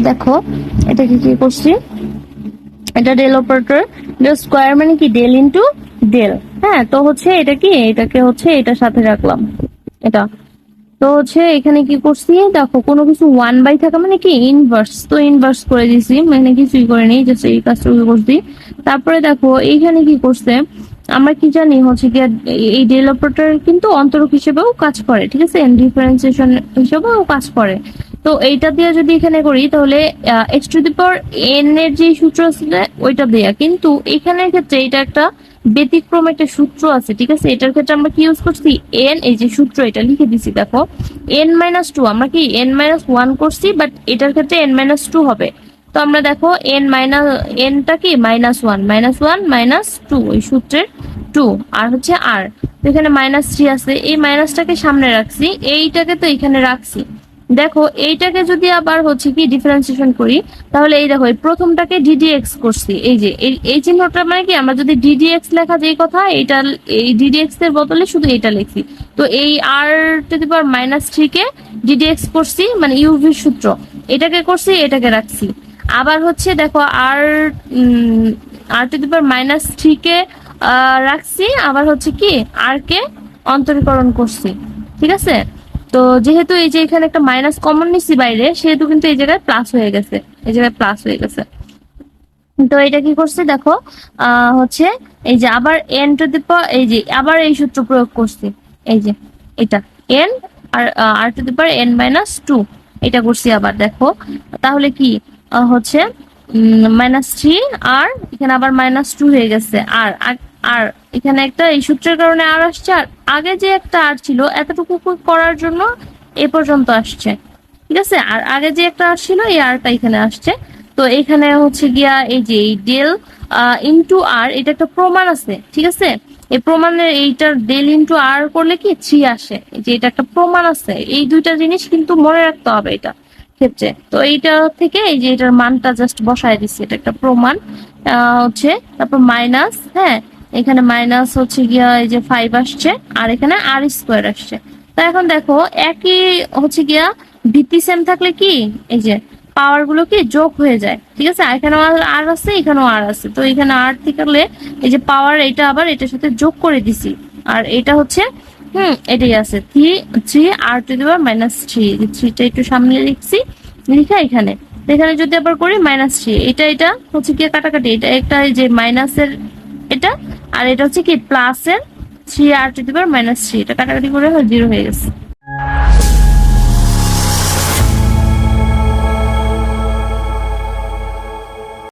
দেখো এটাকে কি করছি, এটা ডেল অপারেটর, ডেল স্কোয়ার মানে কি ডেল ইনটু ডেল। হ্যাঁ, তো হচ্ছে এটা কি, এটাকে হচ্ছে এটার সাথে রাখলাম এটা। তো হচ্ছে এখানে কি করছি দেখো, কোনো কিছু 1/, থাকা মানে কি ইনভার্স, তো ইনভার্স করে দিছি, মানে কিছুই করে নেই, জাস্ট এই কাজটুকু করছি। তারপরে দেখো এইখানে কি করছে, আমরা কি জানি হচ্ছে কি এই ডেল অপারেটর কিন্তু অন্তরক হিসেবেও কাজ করে, ঠিক আছে, ডিফারেন্সিয়েশন হিসেবেও কাজ করে। তো এইটা দিয়ে যদি এখানে করি তাহলে x⁴n এর যে সূত্র আছে ওইটা দেয়া, কিন্তু এখানের ক্ষেত্রে এটা একটা ব্যতিক্রম একটা সূত্র আছে, ঠিক আছে। এটার ক্ষেত্রে আমরা কি ইউজ করছি, n, এই যে সূত্র এটা লিখে দিছি দেখো, n-2, আমরা কি n-1 করছি, বাট এটার ক্ষেত্রে n-2 হবে। তো আমরা দেখো n টা কি -1, -1 -2, ওই সূত্রের 2, আর হচ্ছে r, তো এখানে -3 আছে, এই মাইনাসটাকে সামনে রাখছি, এইটাকে তো এখানে রাখছি। দেখো এইটাকে যদি আবার হচ্ছে কি ডিফারেন্সিয়েশন করি, তাহলে এই দেখো এই প্রথমটাকে ddx করছি, এই যে এই চিহ্নটা মানে কি, আমরা যদি ddx লেখা যেই কথা, এইটা এই ddx এর বদলে শুধু এটা লিখছি। তো এই r⁻³ কে ddx করছি, মানে ইউভির সূত্র, এটাকে করছি, এটাকে রাখছি। আবার হচ্ছে দেখো r⁻³ কে রাখছি, আবার হচ্ছে কি r কে অন্তরীকরণ করছি, ঠিক আছে। তো যেহেতু এই যে এখানে একটা মাইনাস কমন নিচ্ছি বাইরে, সেহেতু কিন্তু এই জায়গায় প্লাস হয়ে গেছে, এই জায়গায় প্লাস হয়ে গেছে। তো এটা কি করছে দেখো, হচ্ছে এই যে আবার এই যে আবার এই সূত্র প্রয়োগ করছি, এই যে এটা n আর r⁻n-2, এটা করছি আবার দেখো, তাহলে কি হচ্ছে -3, আর এখানে আবার -2 হয়ে গেছে, আর আর এখানে একটা এই সূত্রের কারণে আর আসছে, আর আগে যে একটা আর ছিল এতটুকু করার জন্য এ পর্যন্ত আসছে, ঠিক আছে। আর আগে যে একটা আর ছিল এই আরটা এখানে আসছে। তো এখানে হচ্ছে গিয়া এই যে এই ডেল ইনটু আর, এটা একটা প্রমাণ আছে, ঠিক আছে। এই প্রমাণের এইটার ডেল ইনটু আর করলে কি 3 আসে, এই যে এটা একটা প্রমাণ আছে, এই দুইটা জিনিস কিন্তু মনে রাখতে হবে এটা ক্ষেত্রে। তো এইটা থেকে এই যে এটার মানটা জাস্ট বসায় দিচ্ছি, এটা একটা প্রমাণ হচ্ছে, তারপর মাইনাস, হ্যাঁ, এখানে মাইনাস হচ্ছে গিয়া এই যে 5 আসছে, আর এখানে r² আসছে। তো এখন দেখো একই হচ্ছে গিয়া ভিত্তি সেম থাকলে কি এই যে পাওয়ার গুলো কি যোগ হয়ে যায়, ঠিক আছে। এখানেও আর আছে, এখানেও আর আছে, তো এখানে আর থাকলে এই যে পাওয়ার এটা আবার এটার সাথে যোগ করে দিছি, আর এটা হচ্ছে এটাই আছে 3 r⁻³ 3টা একটু সামনে লিখছি, লিখা এখানে, এখানে যদি আবার করি -3, এটা হচ্ছে কি কাটাকাটি, এটা একটা এই যে মাইনাসের এটা, আর এটা হচ্ছে কি প্লাসের 3 r⁻³ এটা কাটাকাটি করে 0 হয়ে গেছে।